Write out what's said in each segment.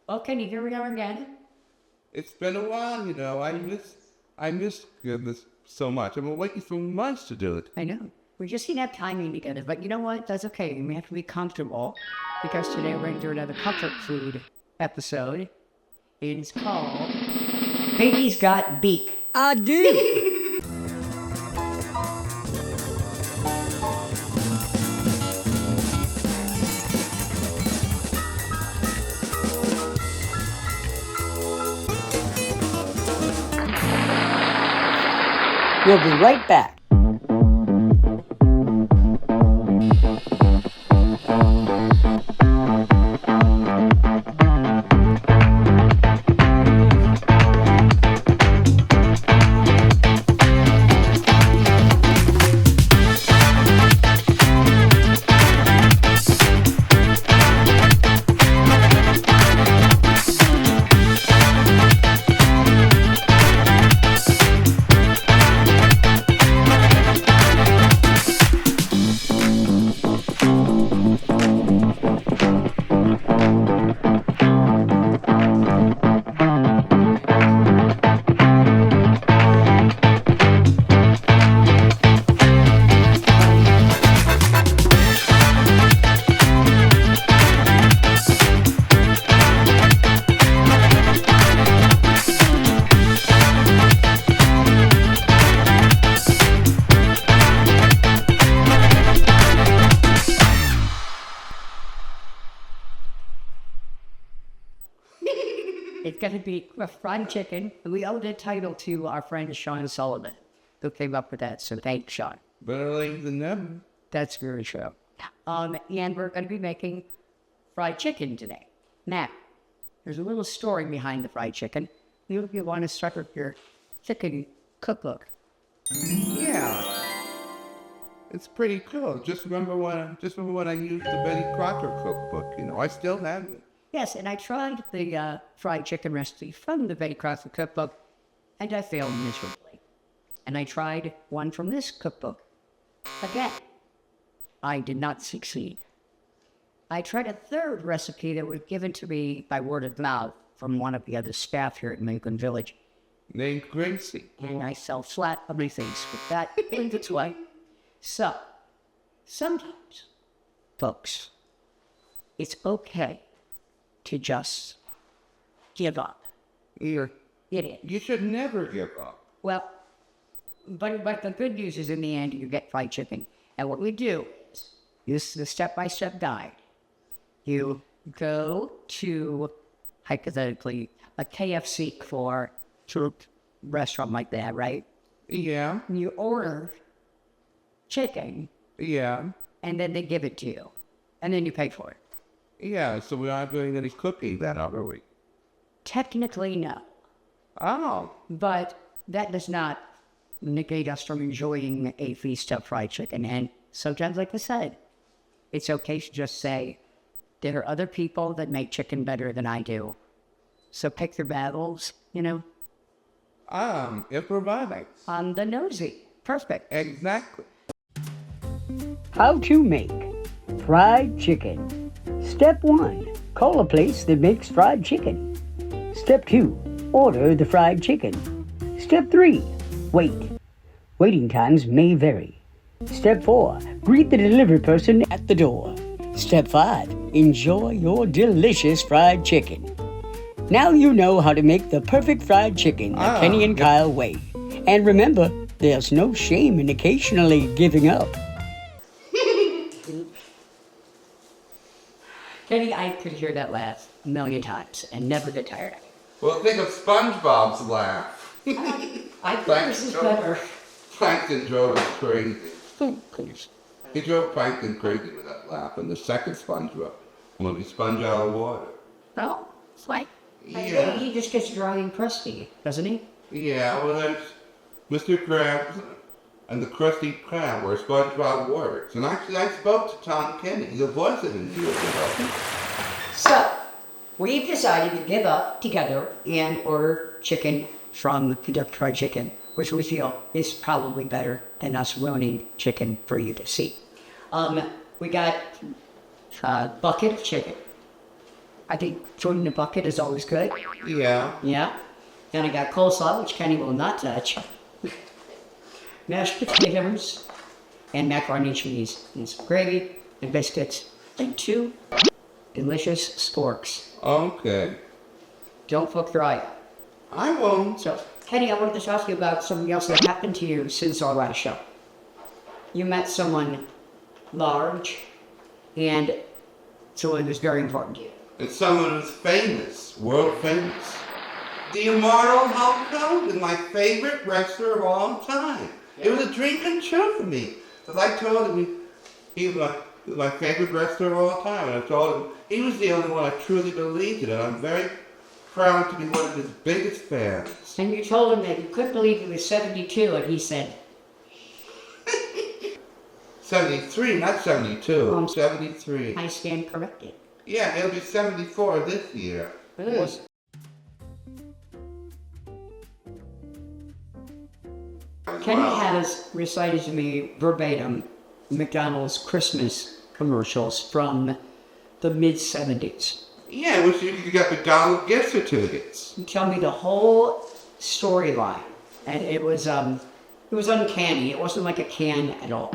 Okay, you hear me now again? It's been a while, you know. I miss this so much. I've been waiting for months to do it. I know. We just didn't have timing together, but you know what? That's okay. We have to be comfortable because today we're going to do another comfort food episode. It's called Baby's Got Beak. I do. We'll be right back. It's going to be a fried chicken. We owe the title to our friend Sean Sullivan, who came up with that. So thanks, Sean. Better late than never. That's very true. And we're going to be making fried chicken today. Now, there's a little story behind the fried chicken. You want to start with your chicken cookbook. Yeah. It's pretty cool. Just remember when I used the Betty Crocker cookbook. You know, I still have it. Yes, and I tried the fried chicken recipe from the Betty Crocker cookbook, and I failed miserably. And I tried one from this cookbook. Again, I did not succeed. I tried a third recipe that was given to me by word of mouth from one of the other staff here at Macon Village. Named Gracie. And I fell flat on my face with that in its way. So, sometimes, folks, it's okay to just give up. You It is. you should never give up. Well, but the good news is in the end, you get fried chicken. And what we do is, this is the step-by-step guide. You go to, hypothetically, a KFC for a restaurant like that, right? Yeah. And you order chicken, Yeah. and then they give it to you. And then you pay for it. Yeah. So we aren't doing any cooking then, are we? Technically, no. Oh. But that does not negate us from enjoying a feast of fried chicken. And sometimes, like I said, it's okay to just say, there are other people that make chicken better than I do. So pick your battles, you know. Improvising. On the nosy. Perfect. Exactly. How to make fried chicken. Step 1. Call a place that makes fried chicken. Step 2. Order the fried chicken. Step 3. Wait. Waiting times may vary. Step 4. Greet the delivery person at the door. Step 5. Enjoy your delicious fried chicken. Now you know how to make the perfect fried chicken the Kenny and Kyle way. And remember, there's no shame in occasionally giving up. Kenny, I could hear that laugh a million times and never get tired of it. Well, think of SpongeBob's laugh. I think this is better. Plankton drove us crazy. Please. He drove Plankton crazy with that laugh. And the second SpongeBob, when we sponge out of water. No, it's like, I Yeah. think he just gets dry and crusty, doesn't he? Yeah, well, there's Mr. Krabs and the Krusty Krab where SpongeBob works. And actually, I spoke to Tom Kenny, the voice of him. So, we've decided to give up together and order chicken from Pembroke Fried Chicken, which we feel is probably better than us ruining chicken for you to see. We got a bucket of chicken, I think food in a bucket is always good. Yeah. Yeah. Then I got coleslaw, which Kenny will not touch. Mashed potatoes and macaroni and cheese. And some gravy and biscuits. And 2 delicious sporks. Okay. Don't fuck your eye. I won't. So, Kenny, I wanted to ask you about something else that happened to you since our last show. You met someone large and someone who's very important to you. And someone who's famous, world famous. The immortal Hulk Hogan, my favorite wrestler of all time. It was a dream come true for me. Because I told him he was my favorite wrestler of all time. And I told him he was the only one I truly believed in. And I'm very proud to be one of his biggest fans. And you told him that you couldn't believe he was 72, and he said, 73, not 72. I'm 73. I stand corrected. Yeah, he'll be 74 this year. Yes. Kenny has recited to me verbatim McDonald's Christmas commercials from the mid-70s. Yeah, which you got McDonald's gift certificates. You tell me the whole storyline, and it was uncanny. It wasn't like a can at all.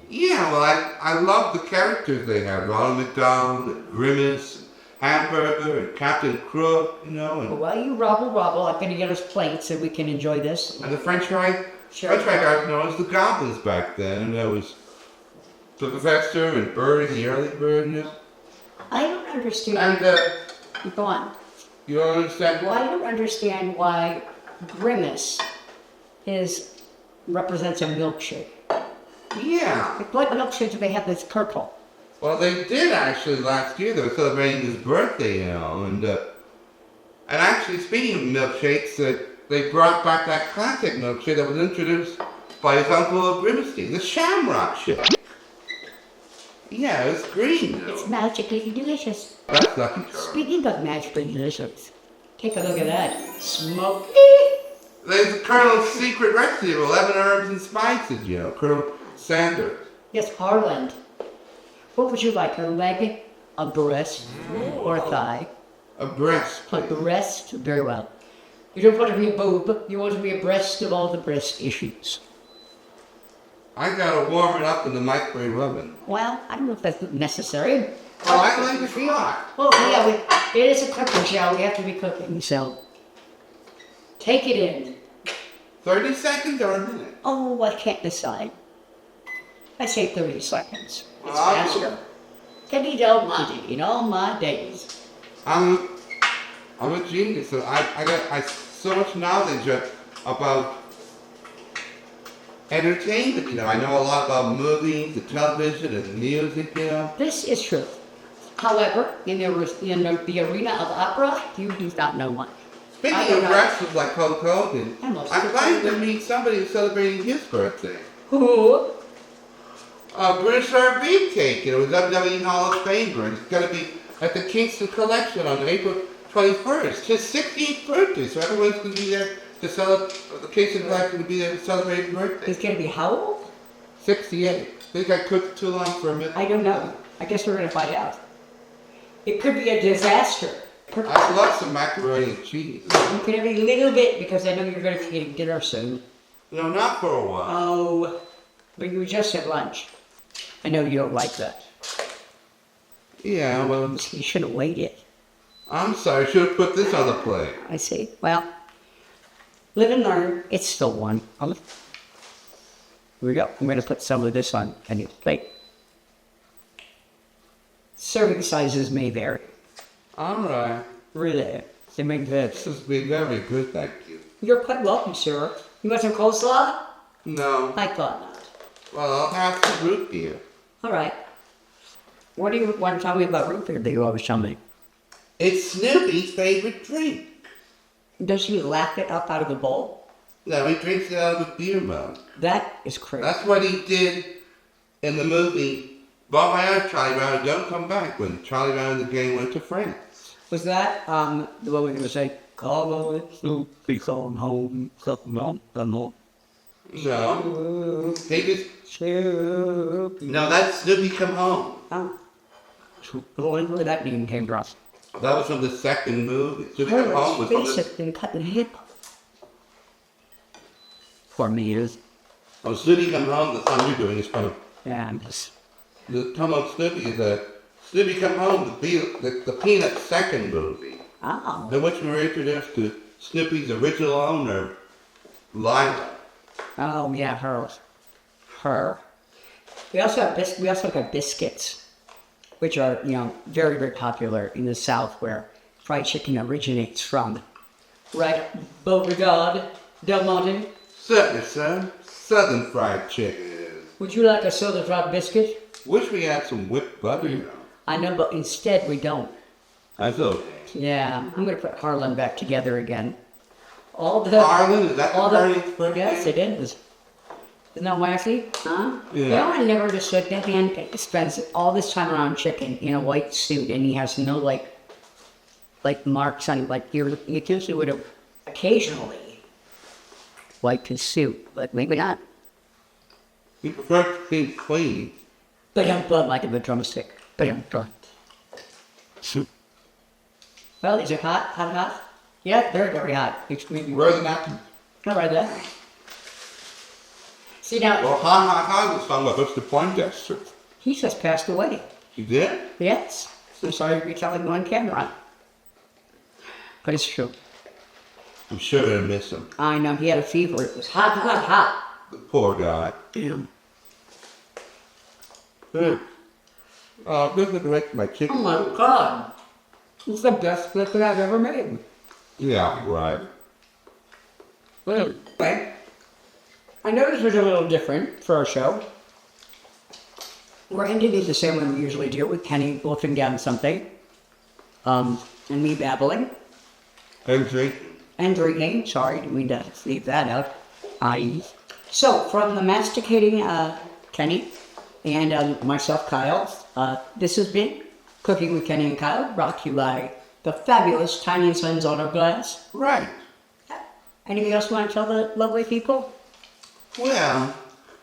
Yeah, well, I love the characters they had. Ronald McDonald, Grimace, Hamburger, and Captain Crook, you know. And, While you robble, I'm going to get us plates so we can enjoy this. and the French fry Sure. guys known as the Goblins back then. And there was the Professor and Bird, the early Bird. And I don't understand. Go on. you don't understand Well, I why? don't understand why Grimace represents a milkshake. Yeah. Like, what milkshake do they have that's purple? Well, they did actually last year. They were celebrating his birthday, you know. And actually, speaking of milkshakes, they brought back that classic milkshake that was introduced by his uncle Grimsty, the Shamrock Shake. Yeah, it's green. Though. It's magically delicious. That's Lucky Charms. Speaking of magically delicious, take a look at that. Smoky. There's the Colonel's secret recipe of 11 herbs and spices, you know, Colonel Sanders. Yes, Harland. What would you like, a leg, a breast, or a thigh? A breast, A please. breast? Very well. You don't want to be a boob, you want to be abreast of all the breast issues. I gotta warm it up in the microwave oven. Well, I don't know if that's necessary. Oh, I like it hot. Well, yeah, it is a cooking show. We have to be cooking, so take it in. 30 seconds or a minute? Oh, I can't decide. I say 30 seconds. It's Well, faster. Kenny Delmonte in all my days. I'm a genius. So I got so much knowledge about entertainment. You know, I know a lot about movies, and television, and music. You know. This is true. However, in the arena of opera, you do not know one. I Speaking don't of know. wrestlers like Hulk Hogan, Almost. I'm planning to meet somebody who's celebrating his birthday. Who? British Star Beefcake, you know, WWE Hall of Famer. And it's going to be at the Kingston Collection on April 21st. His 16th birthday, so everyone's going to be there to celebrate. The Kingston Collection will be there to celebrate his birthday. It's going to be how old? 68. Think I cooked too long for a minute? I don't know. I guess we're going to find out. It could be a disaster. I love some macaroni and cheese. You can have a little bit because I know you're going to be eating dinner soon. No, not for a while. Oh, but you just had lunch. I know you don't like that. Yeah, well, You shouldn't wait it. I'm sorry. I should have put this on the plate. I see. Well, live and learn. It's still one. Here we go. I'm going to put some of this on Kenny's plate. Serving sizes may vary. All right. Really. They make this. This has been very good, thank you. You're quite welcome, sir. You want some coleslaw? No. I thought not. Well, I'll have some root beer. All right. What do you want to tell me about root beer that you always tell me? It's Snoopy's favorite drink. Does he lap it up out of the bowl? No, he drinks it out of a beer mug. That is crazy. That's what he did in the movie Bob My Eyes, Charlie Brown, Don't Come Back, when Charlie Brown and the gang went to France. Was that the one we were going to say, come on, Snoopy, come home, come on, come on. No. He just... Snoopy. No, that's Snoopy Come Home. Where that name came from. That was from the second movie. Snoopy Come Home was from the... Basically cutting hip. For me, it is. Oh, Snoopy Come Home, the song you're doing is from... Yeah, I'm just... The Come On Snoopy is a... Snoopy Come Home, the Peanut second movie. Oh. In which we were introduced to Snoopy's original owner, Lila. Oh, yeah, her. We also have biscuits, which are, very, very popular in the South where fried chicken originates from. Right, Beauregard, Delmonte. Certainly, sir. Southern fried chicken. Would you like a southern fried biscuit? Wish we had some whipped butter. I know, but instead we don't. I thought. Yeah, I'm going to put Harlan back together again. Harlan? Is that the party? Yes, it is. Isn't that wacky? Huh? Yeah. I never understood that man spends all this time around chicken in a white suit and he has no, marks on, you usually would have occasionally wiped his suit, but maybe not. He prefers to be clean. But I'm blood like a drumstick. But I'm drunk. Well, is it hot? Hot? Yeah, very, very hot. Where's the napkin? Not right there. See now, Well, hot was sung by Mr. Poindexter. he just passed away. You did? Yes. I'm sorry to be telling you on camera. But it's true. I'm sure gonna miss him. I know, he had a fever. It was hot. The poor guy. Yeah. Oh, this is like my chicken. Oh my God. It's the best biscuit I've ever made. Yeah, right. Well, anyway, I know this was a little different for our show. We're ending it the same way we usually do, with Kenny wolfing down something, and me babbling. And drink. And drinking. Sorry, didn't mean to leave that out. So, from the masticating Kenny and myself, Kyle, this has been Cooking with Kenny and Kyle, brought to you by the fabulous Tiny and Sons Auto Glass. Right. Anything else you want to tell the lovely people? Well,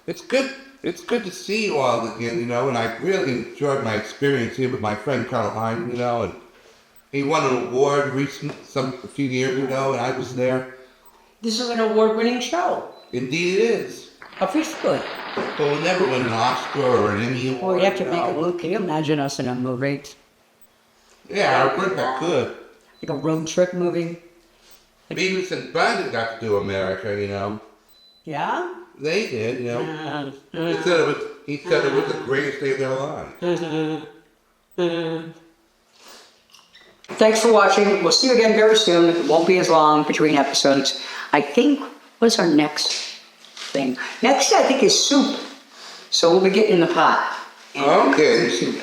it's good to see you all again, and I really enjoyed my experience here with my friend Kyle Harney, and he won an award a few years ago, and I was there. This is an award-winning show. Indeed it is. Officially. But we'll never win an Oscar or an Emmy award. Well, you have to make it look. Can you imagine us in a movie? Yeah, I think that could. Like a road trip movie. Beavis and Butthead got to do America, Yeah? They did, He said it was the greatest day of their lives. Thanks for watching. We'll see you again very soon. It won't be as long between episodes. I think, what's our next thing? Next, I think, is soup. So we'll be getting in the pot. Okay. Soup.